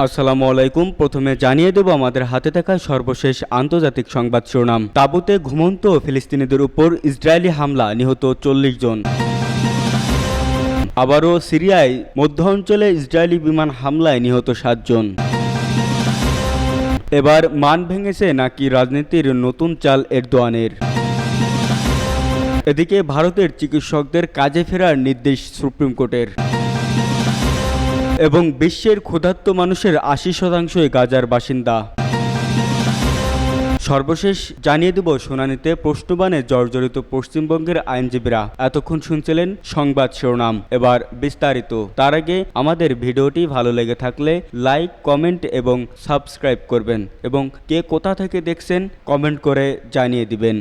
আসসালামু আলাইকুম। প্রথমে জানিয়ে দেব আমাদের হাতে থাকা সর্বশেষ আন্তর্জাতিক সংবাদ শিরোনাম। তাঁবুতে ঘুমন্ত ফিলিস্তিনিদের উপর ইসরায়েলি হামলা, নিহত 40 জন। আবারও সিরিয়ায় মধ্য অঞ্চলে ইসরায়েলি বিমান হামলায় নিহত 7 জন। এবার মান ভেঙেছে নাকি রাজনীতির নতুন চাল এরদোয়ানের? এদিকে ভারতের চিকিৎসকদের কাজে ফেরার নির্দেশ সুপ্রিম কোর্টের। এবং বিশ্বের ক্ষুধার্ত মানুষের 80% গাজার বাসিন্দা। সর্বশেষ জানিয়ে দেব শুনানিতে প্রশ্নবাণে জর্জরিত পশ্চিমবঙ্গের আইনজীবীরা। এতক্ষণ শুনছিলেন সংবাদ শিরোনাম, এবার বিস্তারিত। তার আগে আমাদের ভিডিওটি ভালো লেগে থাকলে লাইক, কমেন্ট এবং সাবস্ক্রাইব করবেন এবং কে কোথা থেকে দেখছেন কমেন্ট করে জানিয়ে দিবেন।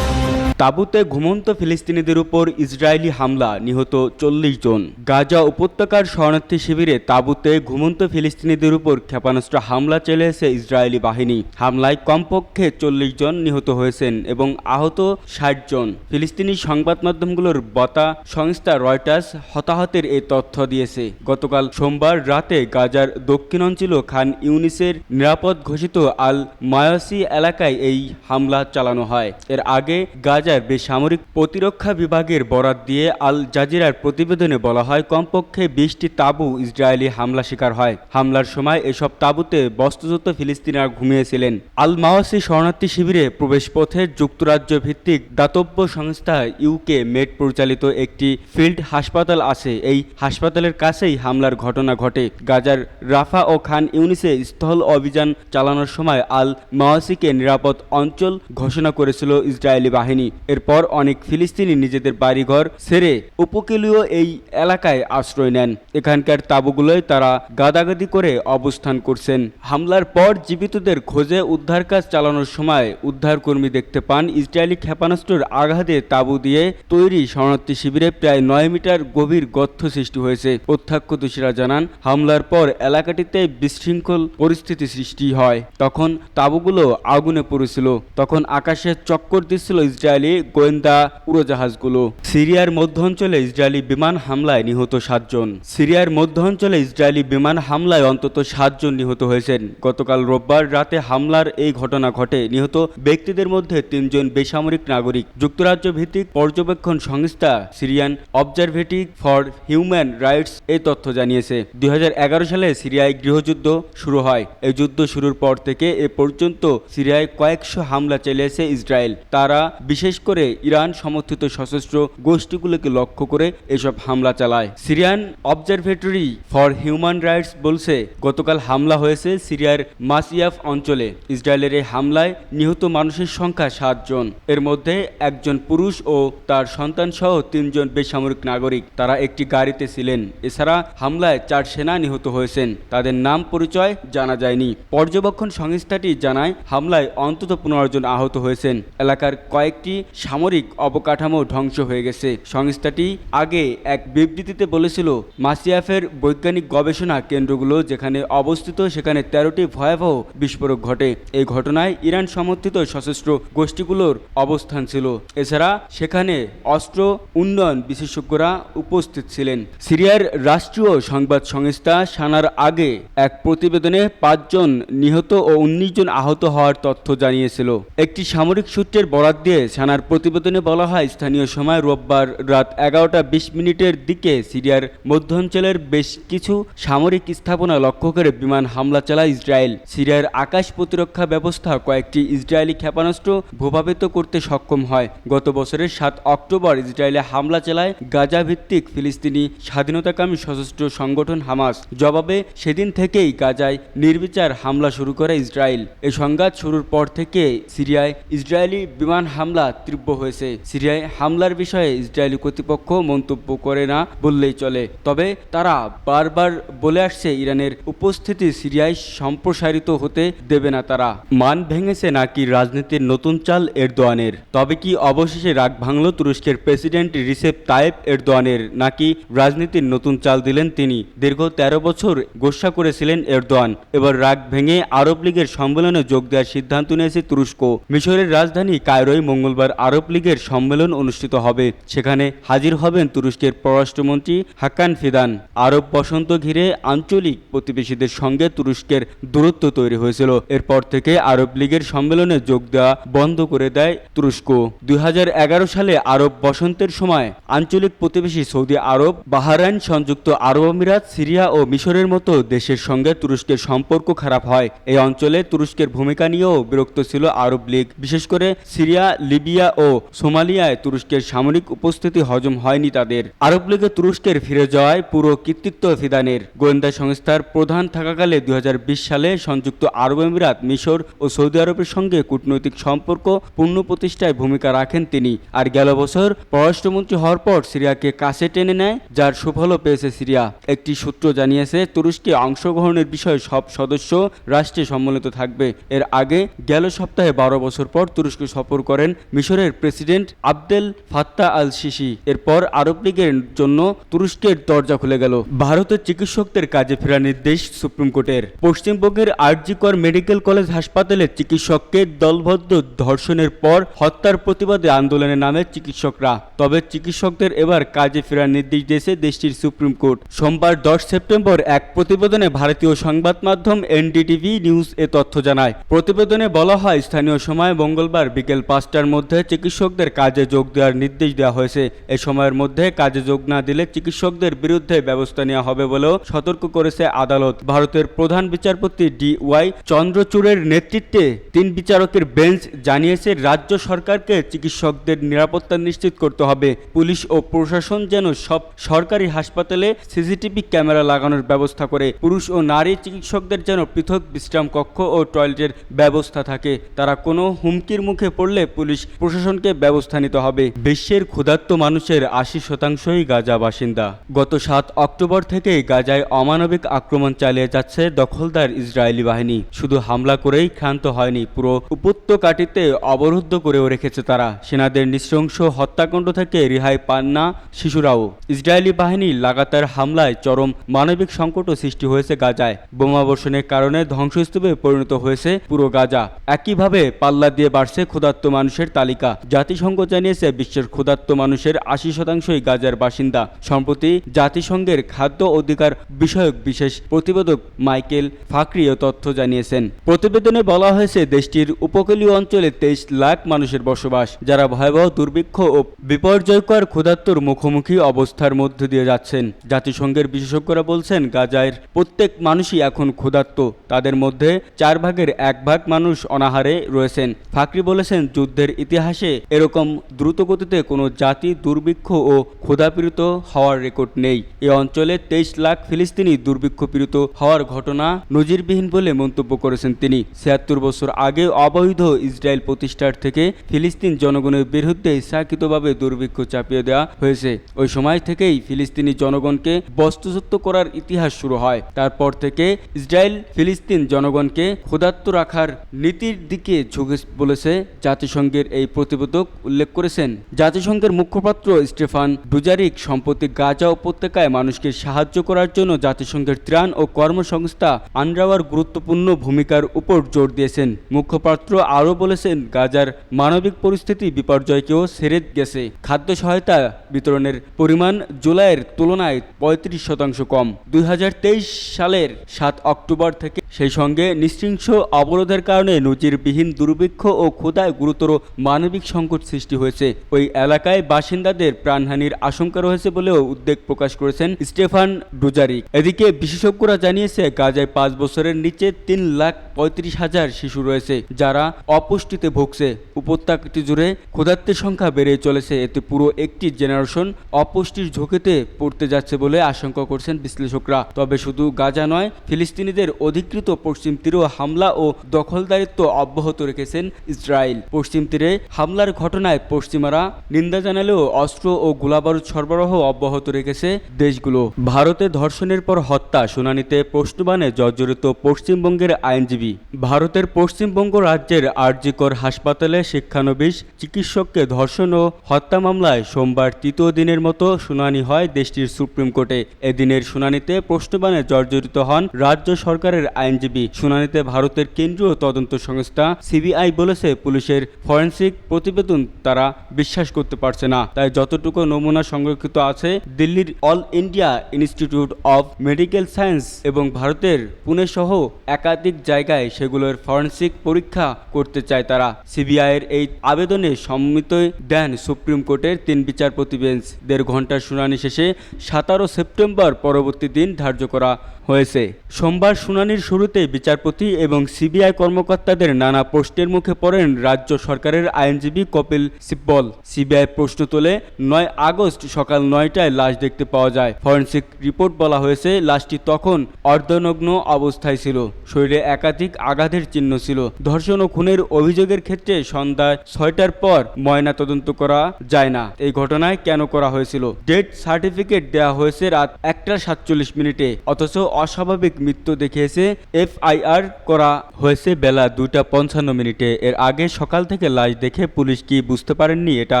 তাঁবুতে ঘুমন্ত ফিলিস্তিনিদের উপর ইসরায়েলি হামলা, নিহত 40 জন। গাজা উপত্যকার শরণার্থী শিবিরে তাঁবুতে ঘুমন্ত ফিলিস্তিনিদের উপর ক্ষেপণাস্ত্র হামলা চালিয়েছে ইসরায়েলি বাহিনী। হামলায় কমপক্ষে 40 জন নিহত হয়েছেন এবং আহত 60 জন। ফিলিস্তিনি সংবাদ মাধ্যমগুলোর বতা সংস্থা রয়টার্স হতাহতের এই তথ্য দিয়েছে। গতকাল সোমবার রাতে গাজার দক্ষিণাঞ্চল খান ইউনিসের নিরাপদ ঘোষিত আল মায়াসি এলাকায় এই হামলা চালানো হয়। এর আগে গাজা বেসামরিক প্রতিরক্ষা বিভাগের বরাত দিয়ে আল জাজিরার প্রতিবেদনে বলা হয়, কমপক্ষে 20টি তাঁবু ইসরায়েলি হামলা শিকার হয়। হামলার সময় এসব তাঁবুতে বস্তুযুদ্ধ ফিলিস্তিনিরা ঘুমিয়েছিলেন। আল মাওয়াসি শরণার্থী শিবিরে প্রবেশপথে যুক্তরাজ্য ভিত্তিক দাতব্য সংস্থা ইউকে মেড পরিচালিত একটি ফিল্ড হাসপাতাল আছে। এই হাসপাতালের কাছেই হামলার ঘটনা ঘটে। গাজার রাফা ও খান ইউনিসে স্থল অভিযান চালানোর সময় আল মাওয়াসিকে নিরাপদ অঞ্চল ঘোষণা করেছিল ইসরায়েলি বাহিনী। এরপর অনেক ফিলিস্তিনি নিজেদের বাড়িঘর ছেড়ে উপকূলীয় এই এলাকায় আশ্রয় নেন। এখানকার তাঁবুগুলোয় তারা গাদাগাদি করে অবস্থান করছেন। হামলার পর জীবিতদের খোঁজে উদ্ধার কাজ চালানোর সময় উদ্ধারকর্মী দেখতে পান ইসরায়েলি ক্ষেপণাস্ত্রের আঘাতে তাঁবু দিয়ে তৈরি শরণার্থী শিবিরে প্রায় 9 মিটার গভীর গর্ত সৃষ্টি হয়েছে। প্রত্যক্ষদর্শীরা জানান, হামলার পর এলাকাটিতে বিশৃঙ্খল পরিস্থিতি সৃষ্টি হয়। তখন তাঁবুগুলো আগুনে পড়েছিল। তখন আকাশে চক্কর দিচ্ছিল ইসরায়েলি গোয়েন্দা উড়োজাহাজগুলো। সিরিয়ার মধ্য অঞ্চলে ইসরায়েলি বিমান হামলায় নিহত 7 জন। সিরিয়ার মধ্য অঞ্চলে ইসরায়েলি বিমান হামলায় অন্তত 7 জন নিহত হয়েছেন। গতকাল রোববার রাতে হামলার এই ঘটনা ঘটে। নিহত ব্যক্তিদের মধ্যে 3 জন বেসামরিক নাগরিক। যুক্তরাজ্য ভিত্তিক পর্যবেক্ষণ সংস্থা Syrian observatory for human rights এই তথ্য জানিয়েছে। 2011 সালে সিরিয়ায় গৃহযুদ্ধ শুরু হয়। এই যুদ্ধ শুরুর পর থেকে এ পর্যন্ত সিরিয়ায় কয়েকশো হামলা চালিয়েছে ইসরায়েল। তারা বিশেষ করে ইরান সমর্থিত সশস্ত্র গোষ্ঠীগুলোকে লক্ষ্য করে এসব হামলা চালায়। Syrian observatory for human rights বলছে, গতকাল হামলা হয়েছে সিরিয়ার মাসিয়াফ অঞ্চলে। ইসরায়েলের এই হামলায় নিহত মানুষের সংখ্যা 7 জন। এর মধ্যে একজন পুরুষ ও তার সন্তান সহ 3 জন বেসামরিক নাগরিক। তারা একটি গাড়িতে ছিলেন। এছাড়া হামলায় 4 সেনা নিহত হয়েছেন। তাদের নাম পরিচয় জানা যায়নি। পর্যবেক্ষণ সংস্থাটি জানায়, হামলায় অন্তত 15 জন আহত হয়েছেন। এলাকার কয়েকটি সামরিক অবকাঠামো ধ্বংস হয়ে গেছে। সংস্থাটি আগে এক বিবৃতিতে বলেছিল, মাসিয়াফের বৈজ্ঞানিক গবেষণা কেন্দ্রগুলো যেখানে অবস্থিত সেখানে 13টি ভয়াবহ বিস্ফোরক ঘটে। এই ঘটনায় ইরান সমর্থিত সশস্ত্র গোষ্ঠীগুলোর অবস্থান ছিল। এছাড়া সেখানে অস্ত্র উন্নয়ন বিশেষজ্ঞরা উপস্থিত ছিলেন। সিরিয়ার রাষ্ট্রীয় সংবাদ সংস্থা সানার আগে এক প্রতিবেদনে 5 জন নিহত ও 19 জন আহত হওয়ার তথ্য জানিয়েছিল। একটি সামরিক সূত্রের বরাত দিয়ে সানার প্রতিবেদনে বলা হয়, স্থানীয় সময় রোববার রাত 11:20 দিকে সিরিয়ার মধ্যাঞ্চলের বেশ কিছু সামরিক স্থাপনা লক্ষ্য করে বিমান হামলা চালায় ইসরায়েল। সিরিয়ার আকাশ প্রতিরক্ষা ব্যবস্থা কয়েকটি ইসরায়েলি ক্ষেপণাস্ত্র ভূপাতিত করতে সক্ষম হয়। গত বছরের 7 অক্টোবর ইসরায়েলে হামলা চালায় গাজা ভিত্তিক ফিলিস্তিনি স্বাধীনতাকামী সশস্ত্র সংগঠন হামাস। জবাবে সেদিন থেকেই গাজায় নির্বিচার হামলা শুরু করে ইসরায়েল। এই সংঘাত শুরুর পর থেকে সিরিয়ায় ইসরায়েলি বিমান হামলা তীব্র হয়েছে। সিরিয়ায় হামলার বিষয়ে ইসরায়েলি কর্তৃপক্ষ মন্তব্য করে না বললেই চলে। তবে তারা বারবার বলে আসছে, ইরানের উপস্থিতি সিরিয়ায় সম্প্রসারিত হতে দেবে না তারা। মান ভেঙেছে নাকি রাজনীতির নতুন চাল এরদোয়ানের? তবে কি অবশেষে রাগ ভাঙল তুরস্কের প্রেসিডেন্ট রিসেপ তাইপ এরদোয়ানের, নাকি রাজনীতির নতুন চাল দিলেন তিনি? দীর্ঘ 13 বছর গোসা করেছিলেন এরদোয়ান। এবার রাগ ভেঙে আরব লীগের সম্মেলনে যোগ দেওয়ার সিদ্ধান্ত নিয়েছে তুরস্ক। মিশরের রাজধানী কায়রোয় মঙ্গলবার মঙ্গলবার আরব লীগের সম্মেলন অনুষ্ঠিত হবে। সেখানে হাজির হবেন তুরস্কের পররাষ্ট্রমন্ত্রী হাকান ফিদান। আরব বসন্ত ঘিরে আঞ্চলিক প্রতিবেশীদের সঙ্গে তুরস্কের দূরত্ব তৈরি হয়েছিল। এরপর থেকে আরব লীগের সম্মেলনে যোগ দেওয়া বন্ধ করে দেয় তুরস্ক। 2011 সালে আরব বসন্তের সময় আঞ্চলিক প্রতিবেশী সৌদি আরব, বাহরাইন, সংযুক্ত আরব আমিরাত, সিরিয়া ও মিশরের মতো দেশের সঙ্গে তুরস্কের সম্পর্ক খারাপ হয়। এই অঞ্চলে তুরস্কের ভূমিকা নিয়েও বিরক্ত ছিল আরব লীগ। বিশেষ করে সিরিয়া, লিবিয়া ও সোমালিয়ায় তুরস্কের সামরিক উপস্থিতি হজম হয়নি তাদের। আরব লীগে তুরস্কের ফিরে যাওয়ায় পুরো কৃতিত্ব ফিদানের। গোয়েন্দা সংস্থার প্রধান থাকাকালে 2020 সালে সংযুক্ত আরব আমিরাত, মিশর ও সৌদি আরবের সঙ্গে কূটনৈতিক সম্পর্ক পুনঃপ্রতিষ্ঠায় ভূমিকা রাখেন তিনি। আর গেল বছর পররাষ্ট্রমন্ত্রী হওয়ার পর সিরিয়াকে কাছে টেনে নেয়, যার সুফলও পেয়েছে সিরিয়া। একটি সূত্র জানিয়েছে তুরস্কে অংশগ্রহণের বিষয়ে সব সদস্য রাষ্ট্রে সম্মিলিত থাকবে। এর আগে গেল সপ্তাহে 12 বছর পর তুরস্ক সফর করেন মিশরের president Abdel Fattah al CC. এরপর আরব লীগের জন্য তুরস্কের দরজা খুলে গেল। ভারতের চিকিৎসকদের কাজে ফেরার নির্দেশ সুপ্রিম কোর্টের। পশ্চিমবঙ্গের আরজি কর মেডিকেল কলেজ হাসপাতালে চিকিৎসককে দলবদ্ধ ধর্ষণের পর হত্যার প্রতিবাদে আন্দোলনে নামে চিকিৎসকরা। তবে চিকিৎসকদের এবার কাজে ফেরার নির্দেশ দিয়েছে দেশটির সুপ্রিম কোর্ট। সোমবার 10 সেপ্টেম্বর এক প্রতিবেদনে ভারতীয় সংবাদ মাধ্যম এনডিটিভি নিউজ এ তথ্য জানায়। প্রতিবেদনে বলা হয়, স্থানীয় সময় মঙ্গলবার বিকেল 5টার মধ্যে চিকিৎসকদের কাজে যোগ দেওয়ার নির্দেশ দেওয়া হয়েছে। এ সময়ের মধ্যে কাজে যোগ না দিলে চিকিৎসকদের বিরুদ্ধে ব্যবস্থা নেওয়া হবে বলেও সতর্ক করেছে আদালত। ভারতের প্রধান বিচারপতি DY চন্দ্রচূড়ের নেতৃত্বে 3 বিচারকের বেঞ্চ জানিয়েছে, রাজ্য সরকারকে চিকিৎসকদের নিরাপত্তা নিশ্চিত করতে হবে। পুলিশ ও প্রশাসন যেন সব সরকারি হাসপাতালে সিসিটিভি ক্যামেরা লাগানোর ব্যবস্থা করে। পুরুষ ও নারী চিকিৎসকদের যেন পৃথক বিশ্রাম কক্ষ ও টয়লেটের ব্যবস্থা থাকে। তারা কোনো হুমকির মুখে পড়লে পুলিশ প্রশাসনকে ব্যবস্থা নিতে হবে। বিশ্বের ক্ষুধার্ত মানুষের 80%ই গাজা বাসিন্দা। গত 7 অক্টোবর থেকেই গাজায় অমানবিক আক্রমণ চালিয়ে যাচ্ছে দখলদার ইসরায়েলি বাহিনী। শুধু হামলা করেই ক্ষান্ত হয়নি, পুরো উপত্যকাটিতে অবরুদ্ধ করেও রেখেছে তারা। সেনাদের নৃশংস হত্যাকাণ্ড থেকে রেহাই পান না শিশুরাও। ইসরায়েলি বাহিনীর লাগাতার হামলায় চরম মানবিক সংকটও সৃষ্টি হয়েছে গাজায়। বোমাবর্ষণের কারণে ধ্বংসস্তূপে পরিণত হয়েছে পুরো গাজা। একইভাবে পাল্লা দিয়ে বাড়ছে ক্ষুধার্ত মানুষের তালিকা। জাতিসংঘ জানিয়েছে, বিশ্বের ক্ষুধার্ত মানুষের 80%ই গাজার বাসিন্দা। সম্প্রতি জাতিসংঘের খাদ্য অধিকার বিষয়ক বিশেষ প্রতিবেদক মাইকেল ফাকরি ও তথ্য জানিয়েছেন। প্রতিবেদনে বলা হয়েছে, দেশটির উপকূলীয় অঞ্চলে 23 লাখ মানুষের বসবাস, যারা ভয়াবহ দুর্ভিক্ষ ও বিপর্যয়কর ক্ষুধার্তর মুখোমুখি অবস্থার মধ্য দিয়ে যাচ্ছেন। জাতিসংঘের বিশেষজ্ঞরা বলছেন, গাজার প্রত্যেক মানুষই এখন ক্ষুধার্ত। তাদের মধ্যে 4 ভাগের 1 ভাগ মানুষ অনাহারে রয়েছেন। ফাকরি বলেছেন, যুদ্ধের ইতিহাসে এরকম দ্রুতগতিতে কোনো জাতি দুর্ভিক্ষ ও ক্ষুধাপীড়িত হওয়ার রেকর্ড নেই। এ অঞ্চলে 23 লাখ ফিলিস্তিনি দুর্ভিক্ষপীড়িত হওয়ার ঘটনা নজিরবিহীন বলে মন্তব্য করেছেন তিনি। 76 বছর আগে অবৈধ ইসরায়েল প্রতিষ্ঠার থেকে ফিলিস্তিন জনগণের বিরুদ্ধে ইচ্ছাকৃতভাবে দুর্ভিক্ষ চাপিয়ে দেওয়া হয়েছে। ওই সময় থেকেই ফিলিস্তিনি জনগণকে বস্তুচ্যুত করার ইতিহাস শুরু হয়। তারপর থেকে ইসরায়েল ফিলিস্তিন জনগণকে ক্ষুধার্ত রাখার নীতির দিকে ঝুঁকে বলেছে জাতিসংঘের এই প্রতিবেদক উল্লেখ করেছেন। জাতিসংঘের মুখপাত্র স্টেফান ডুজারিক সম্প্রতি গাজা উপত্যকায় মানুষকে সাহায্য করার জন্য জাতিসংঘের ত্রাণ ও কর্মসংস্থা আনরাওয়ার গুরুত্বপূর্ণ ভূমিকার উপর জোর দিয়েছেন। মুখপাত্র আরও বলেছেন, গাজার মানবিক পরিস্থিতি বিপর্যয়কেও ছেড়ে গেছে। খাদ্য সহায়তা বিতরণের পরিমাণ জুলাইয়ের তুলনায় 35% কম 2023 সালের 7 অক্টোবর থেকে। সেই সঙ্গে নৃশংস অবরোধের কারণে নজিরবিহীন দুর্ভিক্ষ ও ক্ষুধায় গুরুতর মানবিক সংকট সৃষ্টি হয়েছে। ওই এলাকায় বাসিন্দাদের প্রাণহানির আশঙ্কা রয়েছে বলেও উদ্বেগ প্রকাশ করেছেন স্টেফান ডুজারিক। এদিকে বিশেষজ্ঞরা জানিয়েছে, গাজায় 5 বছরের নিচে 3,35,000 শিশু রয়েছে, যারা অপুষ্টিতে ভুগছে। উপত্যকাটি জুড়ে ক্ষুধার্তের সংখ্যা বেড়ে চলেছে। এতে পুরো একটি জেনারেশন অপুষ্টির ঝুঁকিতে পড়তে যাচ্ছে বলে আশঙ্কা করছেন বিশ্লেষকরা। তবে শুধু গাজা নয়, ফিলিস্তিনিদের অধিকৃত পশ্চিম তীরেও হামলা ও দখলদারিত্ব অব্যাহত রেখেছেন ইসরায়েল। পশ্চিম তীরে হামলার ঘটনায় পশ্চিমারা নিন্দা জানালেও অস্ত্র ও গোলাবারুদ সরবরাহ অব্যাহত রেখেছে দেশগুলো। ভারতে ধর্ষণের পর হত্যা শুনানিতে প্রশ্নবাণে জর্জরিত পশ্চিমবঙ্গের আইনজীবী। ভারতের পশ্চিমবঙ্গ রাজ্যের আরজি কর হাসপাতালে শিক্ষানবিশ চিকিৎসককে ধর্ষণ ও হত্যা মামলায় সোমবার 3য় দিনের মতো শুনানি হয় দেশটির সুপ্রিম কোর্টে। এদিনের শুনানিতে প্রশ্নবাণে জর্জরিত হন রাজ্য সরকারের আইনজীবী। শুনানিতে ভারতের কেন্দ্রীয় তদন্ত সংস্থা CBI বলেছে, পুলিশের ফরেনসিক প্রতিবেদন তারা বিশ্বাস করতে পারছে না। তাই যতটুকু নমুনা সংরক্ষিত আছে দিল্লির all India institute of medical science এবং ভারতের পুনে সহ একাধিক জায়গায় সেগুলোর ফরেনসিক পরীক্ষা করতে চায় তারা। সিবিআইয়ের এই আবেদনে সম্মতি দেন সুপ্রিম কোর্টের 3 বিচারপতি বেঞ্চ। 1.5 ঘন্টার শুনানি শেষে 17 সেপ্টেম্বর পরবর্তী দিন ধার্য করা হয়েছে। সোমবার শুনানির শুরুতে বিচারপতি এবং সিবিআই কর্মকর্তাদের নানা প্রশ্নের মুখে পড়েন রাজ্য সরকারের আইনজীবী কপিল সিব্বল। সিবিআই প্রশ্ন তোলে 9 আগস্ট সকাল 9টায় লাশ দেখতে পাওয়া যায়। ফরেনসিক রিপোর্ট বলা হয়েছে লাশটি তখন অর্ধনগ্ন অবস্থায় ছিল, শরীরে একাধিক আঘাতের চিহ্ন ছিল। ধর্ষণ ও খুনের অভিযোগের ক্ষেত্রে সন্ধ্যা 6টার পর ময়না তদন্ত করা যায় না। এই ঘটনায় কেন করা হয়েছিল? ডেথ সার্টিফিকেট দেওয়া হয়েছে রাত 1টা 47 মিনিটে, অথচ অস্বাভাবিক মৃত্যু দেখিয়েছে এফআইআর করা হয়েছে বেলা 2টা 55 মিনিটে। এর আগে সকাল থেকে লাশ দেখে পুলিশ কি বুঝতে পারেননি এটা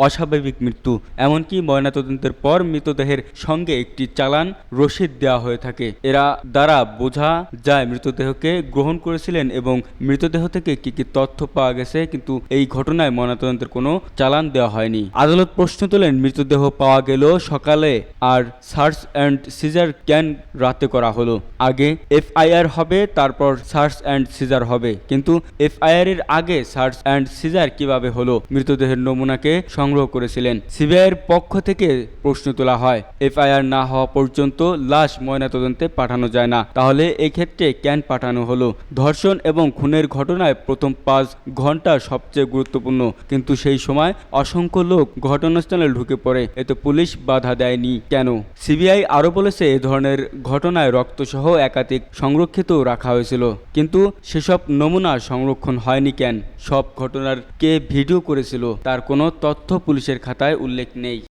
অস্বাভাবিক মৃত্যু? এমনকি ময়নাতদন্তের পর মৃতদেহের সঙ্গে একটি চালান রসিদ দেওয়া হয়ে থাকে। এরা দ্বারা বোঝা যায় মৃতদেহকে গ্রহণ করেছিলেন এবং মৃতদেহ থেকে কি কি তথ্য পাওয়া গেছে, কিন্তু এই ঘটনায় ময়নাতদন্তের কোনো চালান দেওয়া হয়নি। আদালত প্রশ্ন তোলেন মৃতদেহ পাওয়া গেল সকালে আর সার্চ অ্যান্ড সিজার কেন রাতে করা হলো? আগে এফআইআর হবে, তারপর সার্চ অ্যান্ড সিজার হবে, কিন্তু এফআইআর এর আগে সার্চ অ্যান্ড সিজার কিভাবে হলো? মৃতদেহের নমুনাকে সংগ্রহ করেছিলেন। সিবিআইয়ের পক্ষ থেকে প্রশ্ন তোলা হয়, এফআইআর না হওয়া পর্যন্ত লাশ ময়নাতদন্তে পাঠানো যায় না, তাহলে এক্ষেত্রে কেন পাঠানো হলো? ধর্ষণ এবং খুনের ঘটনায় প্রথম 5 ঘন্টা সবচেয়ে গুরুত্বপূর্ণ, কিন্তু সেই সময় অসংখ্য লোক ঘটনাস্থলে ঢুকে পড়ে, এতে পুলিশ বাধা দেয়নি কেন? সিবিআই আরও বলেছে এ ধরনের ঘটনায় রক্তসহ একাধিক সংরক্ষিত রাখা হয়েছিল, কিন্তু সেসব নমুনা সংরক্ষণ হয়নি কেন? সব ঘটনার কে ভিডিও করেছিল তার কোনো তথ্য পুলিশের খাতায় উল্লেখ নেই।